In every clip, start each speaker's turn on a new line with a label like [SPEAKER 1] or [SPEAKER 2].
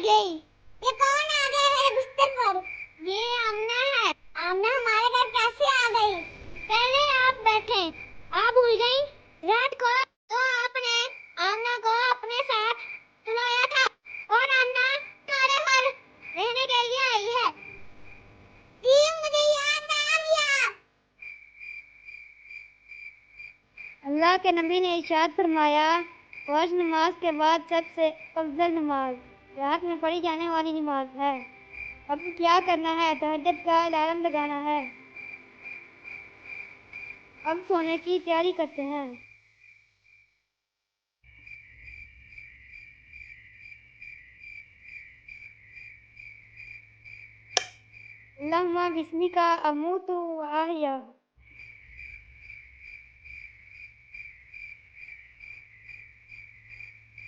[SPEAKER 1] गई। ये कौन आ गया मेरे बिस्तर पर? ये आमना है। आमना हमारे घर कैसे आ गई? पहले आप बैठे। आप भूल गई रात को तो आपने आमना को अपने साथ सुलाया था और आमना तुम्हारे घर रहने के लिए आई है। जी मुझे याद आ गया। अल्लाह के नबी ने इरशाद फरमाया, फर्ज नमाज के बाद सबसे अफजल नमाज रात में पढ़ी जाने वाली नमाज है। अब क्या करना है? तहज्जुद का अलार्म लगाना है। अब सोने की तैयारी करते हैं। अल्लाहुम्मा बिस्मिका अमूतु व अहया।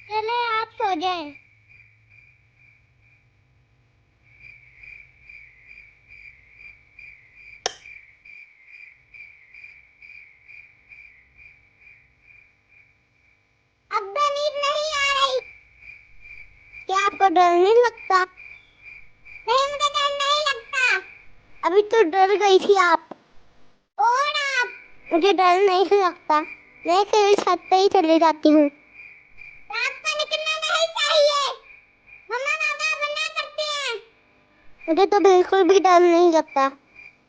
[SPEAKER 1] चले आप सो जाएं। अब भी नींद नहीं आ रही। क्या आपको डर नहीं लगता? नहीं मुझे डर नहीं लगता। अभी तो डर गई थी आप। कौन आप? मुझे डर नहीं लगता। मैं फिर छत पे ही चली जाती हूँ। रात को निकलना नहीं चाहिए। मम्मा पापा मना करते हैं। मुझे तो बिल्कुल भी डर नहीं लगता।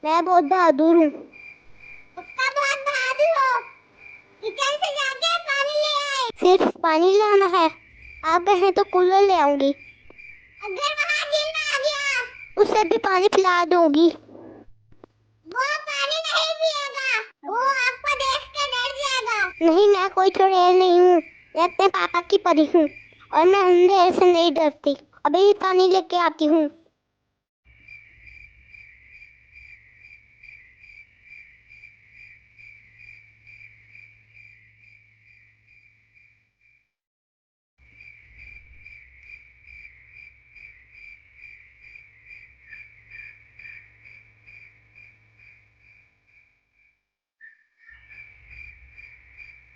[SPEAKER 1] मैं बहुत बहादुर हूँ। पक्का बहुत बहादुर हो। किचन से जाके पानी ले आए। सिर्फ पानी लाना है? आप कहें तो कूलर ले आऊंगी। अगर वहाँ जिन आ गया उसे भी पानी पिला दूंगी। वो पानी नहीं पिएगा। वो आपको देख के डर जाएगा। नहीं मैं कोई चुड़ैल नहीं हूँ। मैं अपने पापा की परी हूँ और मैं अंधेरे से नहीं डरती। अभी पानी लेके आती हूँ।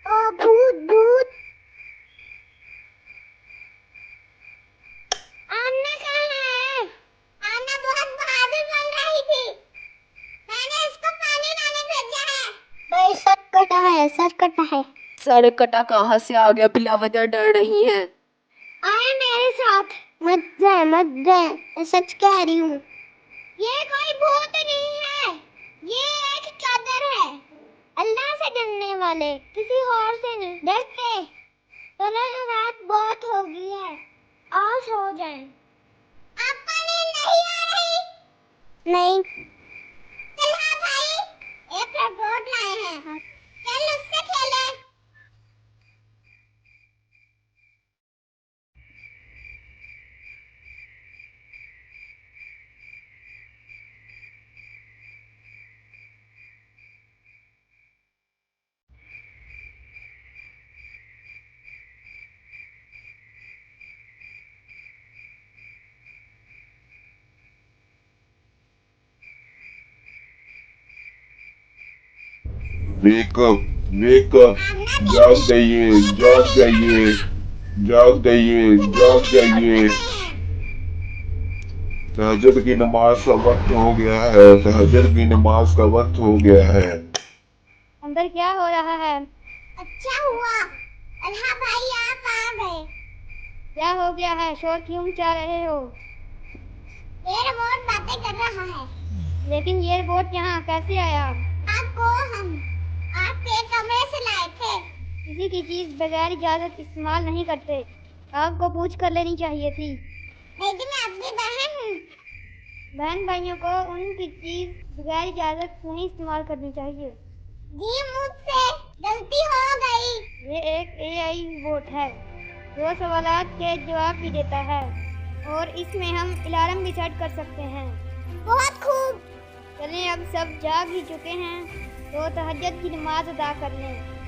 [SPEAKER 1] ओ भूत भूत। आमना कहाँ है? आमना बहुत बहादुर बन रही थी। मैंने इसको पानी लाने भेजा है। भाई सर कटा है, सर कटा है।
[SPEAKER 2] सर कटा कहाँ से आ गया? बिला वजह डर रही है।
[SPEAKER 1] आए मेरे साथ। मत जाए मत जाए। मैं सच कह रही हूँ। ये कोई भूत नहीं है। ये एक चादर है। अल्लाह से डरने वाले किसी और से नहीं डरते। चलो रात बहुत हो गई है। आओ सो जाएं। आपको नींद नहीं आ रही? नहीं। चल हाँ भाई, एक रोबोट लाए हैं। चल उससे खेलें।
[SPEAKER 3] Wake up, wake up, जाग जाइए, जाग जाइए, जाग जाइए, जाग जाइए। तहज्जुद की नमाज का वक्त हो गया है, तहज्जुद की नमाज का वक्त हो गया है।
[SPEAKER 1] अंदर क्या हो रहा है? अच्छा हुआ अल्लाह भाई आप आ गए। क्या हो गया है? शोर क्यों मचा रहे हो? ये रिमोट बातें कर रहा है। लेकिन ये रिमोट यहाँ कैसे आया? आपको हम आपके कमरे से लाए थे। किसी की चीज बगैर इजाजत इस्तेमाल नहीं करते। आपको पूछ कर लेनी चाहिए थी। लेकिन मैं आपकी बहन हूँ। बहन भाइयों को उनकी चीज बगैर इजाजत नहीं इस्तेमाल करनी चाहिए। जी मुझसे गलती हो गई। ये एक एआई बोट है जो सवालात के जवाब भी देता है और इसमें हम अलार्म भी सेट कर सकते हैं। बहुत खूब। चलें अब सब जाग ही चुके हैं तो तहज्जुद की नमाज अदा कर लें।